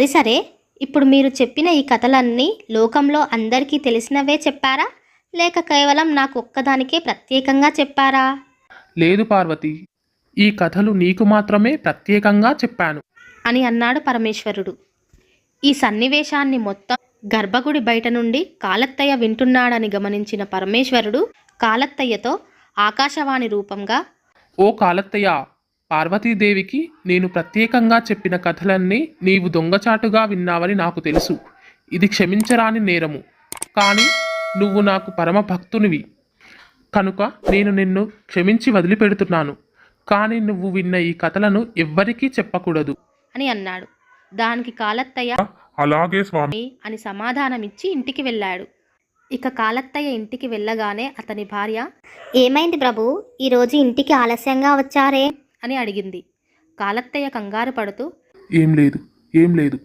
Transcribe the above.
అది సరే, ఇప్పుడు మీరు చెప్పిన ఈ కథలన్నీ లోకంలో అందరికీ తెలిసినవే చెప్పారా, లేక కేవలం నాకు ఒక్కదానికే ప్రత్యేకంగా చెప్పారా? లేదు పార్వతి, ఈ కథలు నీకు మాత్రమే ప్రత్యేకంగా చెప్పాను అని అన్నాడు పరమేశ్వరుడు. ఈ సన్నివేశాన్ని మొత్తం గర్భగుడి బయట నుండి కాలత్తయ్య వింటున్నాడని గమనించిన పరమేశ్వరుడు కాలత్తయ్యతో ఆకాశవాణి రూపంగా, ఓ కాలత్తయ్య, పార్వతీదేవికి నేను ప్రత్యేకంగా చెప్పిన కథలన్నీ నీవు దొంగచాటుగా విన్నావని నాకు తెలుసు. ఇది క్షమించరాని నేరము. కానీ నువ్వు నాకు పరమ భక్తునివి కనుక నేను నిన్ను క్షమించి వదిలిపెడుతున్నాను. కానీ నువ్వు విన్న ఈ కథలను ఎవ్వరికీ చెప్పకూడదు అని అన్నాడు. దానికి కాలత్తయ్య అలాగే స్వామి అని సమాధానమిచ్చి ఇంటికి వెళ్ళాడు. ఇక కాలత్తయ్య ఇంటికి వెళ్ళగానే అతని భార్య, ఏమైంది ప్రభు, ఈరోజు ఇంటికి ఆలస్యంగా వచ్చారే అని అడిగింది. కాలత్తయ్య కంగారు పడుతూ, ఏం లేదు